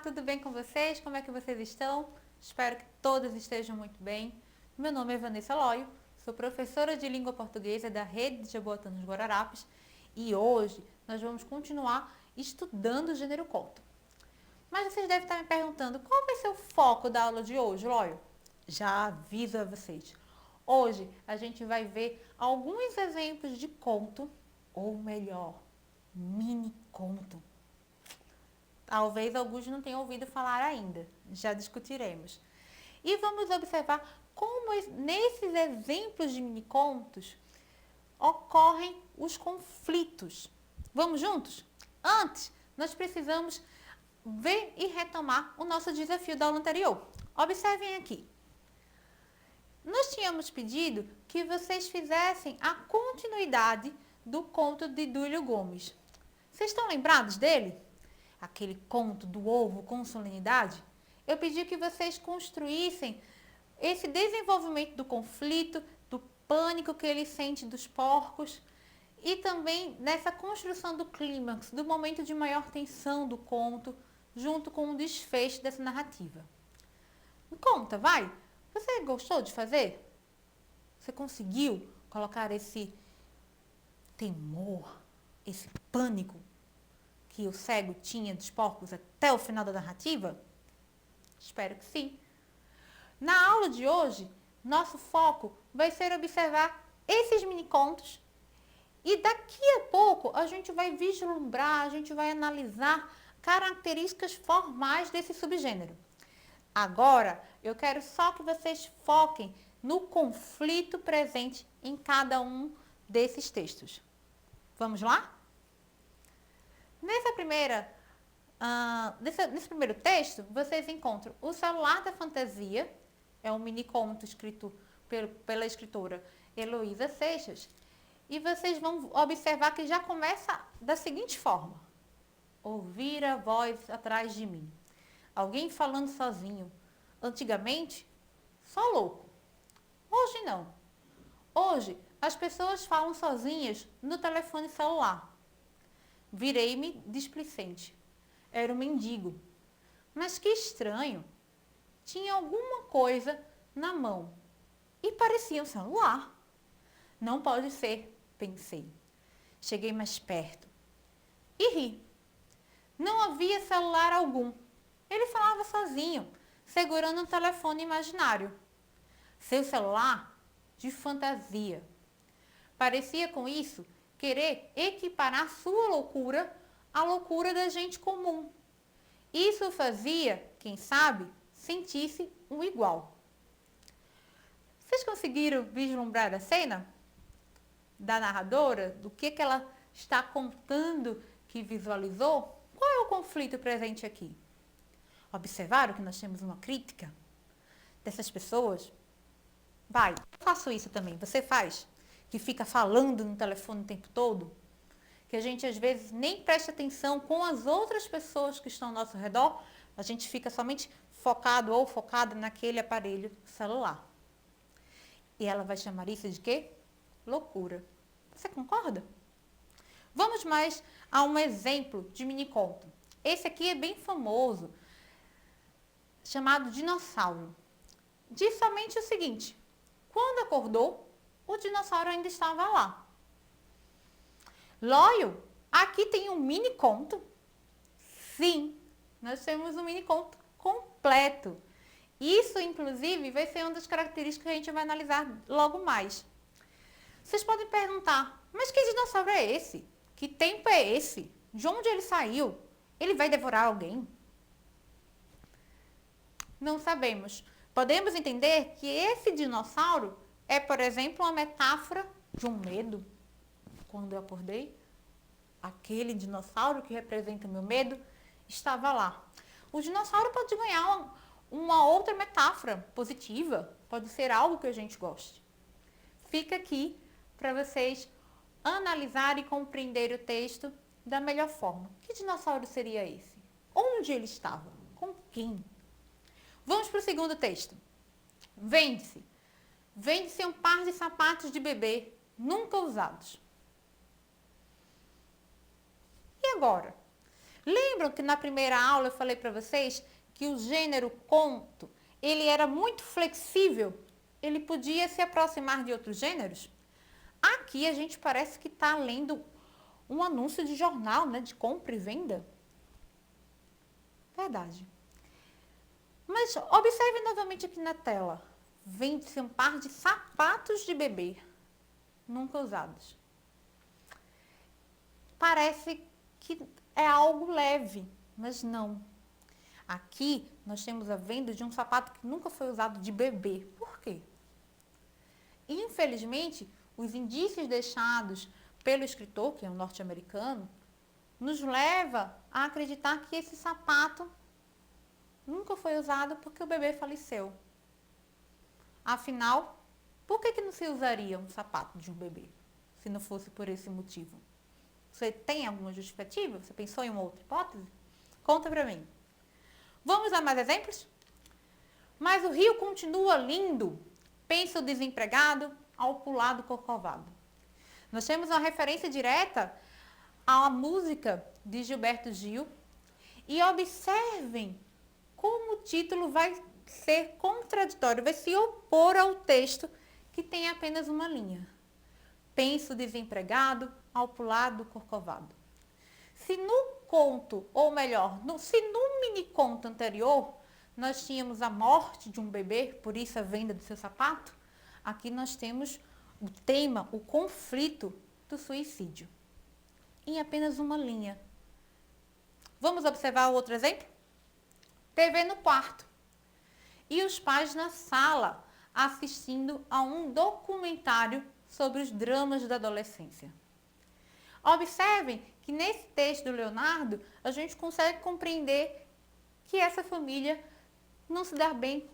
tudo bem com vocês? Como é que vocês estão? Espero que todos estejam muito bem. Meu nome é Vanessa Loio, sou professora de língua portuguesa da Rede de Jaboatão dos Guararapes e hoje nós vamos continuar estudando o gênero conto. Mas vocês devem estar me perguntando, qual vai ser o foco da aula de hoje, Loio? Já aviso a vocês. Hoje a gente vai ver alguns exemplos de conto, ou melhor, mini conto. Talvez alguns não tenham ouvido falar ainda, já discutiremos. E vamos observar como nesses exemplos de mini contos ocorrem os conflitos. Vamos juntos? Antes, nós precisamos ver e retomar o nosso desafio da aula anterior. Observem aqui. Nós tínhamos pedido que vocês fizessem a continuidade do conto de Duílio Gomes. Vocês estão lembrados dele? Aquele conto do ovo com solenidade? Eu pedi que vocês construíssem esse desenvolvimento do conflito, do pânico que ele sente dos porcos e também nessa construção do clímax, do momento de maior tensão do conto, junto com o desfecho dessa narrativa. Me conta, vai! Você gostou de fazer? Você conseguiu colocar esse temor, esse pânico que o cego tinha dos porcos até o final da narrativa? Espero que sim. Na aula de hoje, nosso foco vai ser observar esses mini contos e daqui a pouco a gente vai vislumbrar, a gente vai analisar características formais desse subgênero. Agora, eu quero só que vocês foquem no conflito presente em cada um desses textos. Vamos lá? Nesse primeiro texto, vocês encontram O Celular da Fantasia, é um mini conto escrito pela escritora Heloísa Seixas, e vocês vão observar que já começa da seguinte forma: ouvir a voz atrás de mim. Alguém falando sozinho. Antigamente, só louco. Hoje não. Hoje, as pessoas falam sozinhas no telefone celular. Virei-me displicente. Era um mendigo. Mas que estranho. Tinha alguma coisa na mão. E parecia um celular. Não pode ser, pensei. Cheguei mais perto. E ri. Não havia celular algum. Ele falava sozinho, segurando um telefone imaginário. Seu celular de fantasia. Parecia com isso querer equiparar sua loucura à loucura da gente comum. Isso fazia, quem sabe, sentisse um igual. Vocês conseguiram vislumbrar a cena da narradora? Do que ela está contando que visualizou? Qual é o conflito presente aqui? Observaram que nós temos uma crítica dessas pessoas? Vai, eu faço isso também. Você faz? Que fica falando no telefone o tempo todo? Que a gente às vezes nem presta atenção com as outras pessoas que estão ao nosso redor. A gente fica somente focado ou focada naquele aparelho celular. E ela vai chamar isso de quê? Loucura. Você concorda? Vamos mais a um exemplo de mini conto. Esse aqui é bem famoso, chamado Dinossauro. Diz somente o seguinte: quando acordou, o dinossauro ainda estava lá. Loio, aqui tem um mini conto? Sim, nós temos um mini conto completo. Isso, inclusive, vai ser uma das características que a gente vai analisar logo mais. Vocês podem perguntar, mas que dinossauro é esse? Que tempo é esse? De onde ele saiu? Ele vai devorar alguém? Não sabemos. Podemos entender que esse dinossauro é, por exemplo, uma metáfora de um medo. Quando eu acordei, aquele dinossauro que representa o meu medo estava lá. O dinossauro pode ganhar uma outra metáfora positiva, pode ser algo que a gente goste. Fica aqui para vocês analisarem e compreender o texto da melhor forma. Que dinossauro seria esse? Onde ele estava? Com quem? Vamos para o segundo texto. Vende-se. Vende-se um par de sapatos de bebê, nunca usados. E agora? Lembram que na primeira aula eu falei para vocês que o gênero conto, ele era muito flexível, ele podia se aproximar de outros gêneros? Aqui a gente parece que está lendo um anúncio de jornal, né, de compra e venda. Verdade. Mas observe novamente aqui na tela. Vende-se um par de sapatos de bebê, nunca usados. Parece que é algo leve, mas não. Aqui nós temos a venda de um sapato que nunca foi usado de bebê. Por quê? Infelizmente, os indícios deixados pelo escritor, que é um norte-americano, nos leva a acreditar que esse sapato nunca foi usado porque o bebê faleceu. Afinal, por que não se usaria um sapato de um bebê, se não fosse por esse motivo? Você tem alguma justificativa? Você pensou em uma outra hipótese? Conta pra mim. Vamos a mais exemplos? Mas o rio continua lindo, pensa o desempregado ao pular do corcovado. Nós temos uma referência direta à música de Gilberto Gil e observem como o título vai ser contraditório, vai se opor ao texto que tem apenas uma linha. Pensa o desempregado ao pular do corcovado. Se no conto, ou melhor, se no mini-conto anterior, nós tínhamos a morte de um bebê, por isso a venda do seu sapato, aqui nós temos o tema, o conflito do suicídio. Em apenas uma linha. Vamos observar outro exemplo? TV no quarto. E os pais na sala, assistindo a um documentário sobre os dramas da adolescência. Observem que nesse texto do Leonardo, a gente consegue compreender que essa família não se dá bem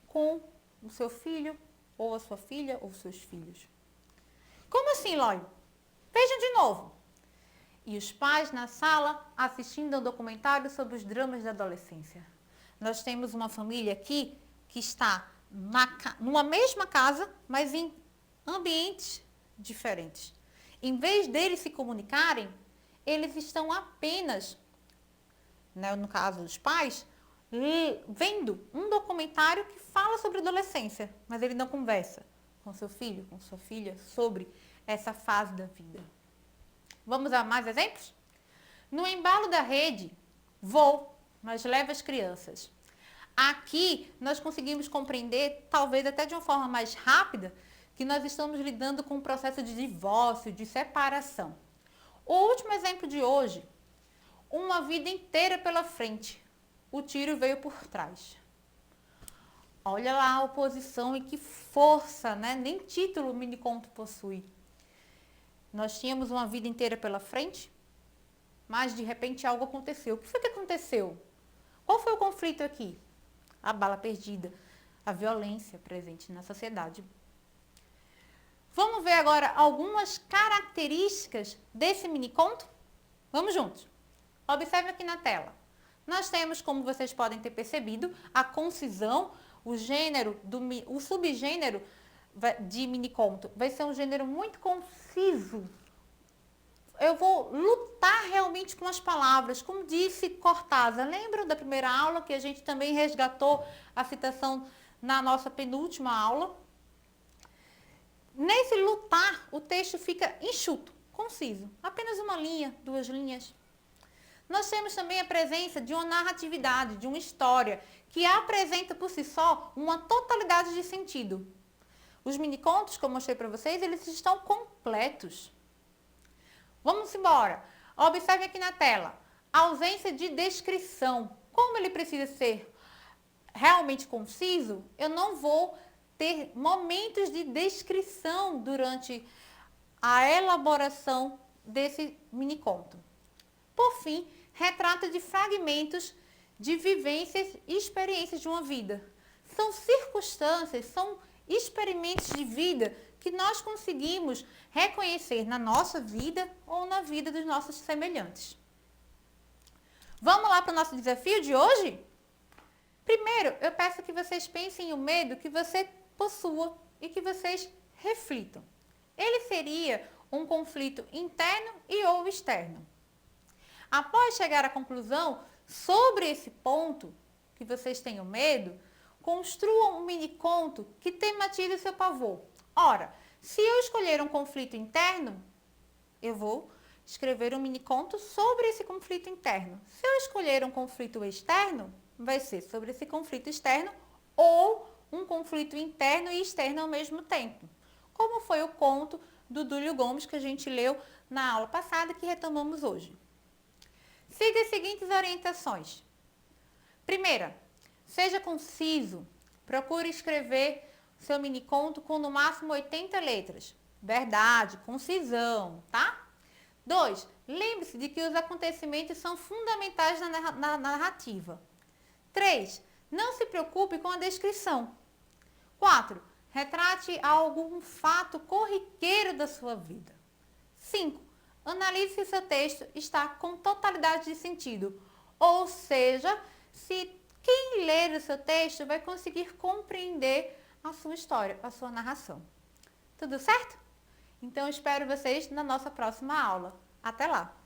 com o seu filho, ou a sua filha, ou seus filhos. Como assim, Lói? Vejam de novo. E os pais na sala assistindo a um documentário sobre os dramas da adolescência. Nós temos uma família aqui que está numa mesma casa, mas em ambientes diferentes. Em vez deles se comunicarem, eles estão apenas, né, no caso dos pais, vendo um documentário que fala sobre adolescência, mas ele não conversa com seu filho, com sua filha, sobre essa fase da vida. Vamos a mais exemplos? No embalo da rede, vou, mas leva as crianças. Aqui nós conseguimos compreender, talvez até de uma forma mais rápida, que nós estamos lidando com um processo de divórcio, de separação. O último exemplo de hoje, uma vida inteira pela frente. O tiro veio por trás. Olha lá a oposição e que força, né? Nem título o mini-conto possui. Nós tínhamos uma vida inteira pela frente, mas de repente algo aconteceu. O que foi que aconteceu? Qual foi o conflito aqui? A bala perdida, a violência presente na sociedade. Vamos ver agora algumas características desse mini-conto? Vamos juntos. Observe aqui na tela. Nós temos, como vocês podem ter percebido, a concisão, o gênero, o subgênero de mini-conto vai ser um gênero muito conciso. Eu vou lutar realmente com as palavras, como disse Cortázar. Lembram da primeira aula que a gente também resgatou a citação na nossa penúltima aula? Nesse lutar, o texto fica enxuto, conciso. Apenas uma linha, 2 linhas. Nós temos também a presença de uma narratividade, de uma história, que apresenta por si só uma totalidade de sentido. Os mini-contos, como eu mostrei para vocês, eles estão completos. Vamos embora. Observe aqui na tela. A ausência de descrição. Como ele precisa ser realmente conciso, eu não vou ter momentos de descrição durante a elaboração desse mini-conto. Por fim, retrata de fragmentos de vivências e experiências de uma vida. São circunstâncias, são experimentos de vida que nós conseguimos reconhecer na nossa vida ou na vida dos nossos semelhantes. Vamos lá para o nosso desafio de hoje? Primeiro, eu peço que vocês pensem o medo que você possua e que vocês reflitam. Ele seria um conflito interno e ou externo. Após chegar à conclusão sobre esse ponto que vocês tenham medo, construam um mini conto que tematize o seu pavor. Ora, se eu escolher um conflito interno, eu vou escrever um mini conto sobre esse conflito interno. Se eu escolher um conflito externo, vai ser sobre esse conflito externo ou um conflito interno e externo ao mesmo tempo. Como foi o conto do Dúlio Gomes que a gente leu na aula passada que retomamos hoje. Siga as seguintes orientações. Primeira, seja conciso. Procure escrever seu mini conto com no máximo 80 letras. Verdade, concisão, tá? 2. Lembre-se de que os acontecimentos são fundamentais na narrativa. 3. Não se preocupe com a descrição. 4. Retrate algum fato corriqueiro da sua vida. 5. Analise se o seu texto está com totalidade de sentido. Ou seja, se quem ler o seu texto vai conseguir compreender a sua história, a sua narração. Tudo certo? Então, espero vocês na nossa próxima aula. Até lá!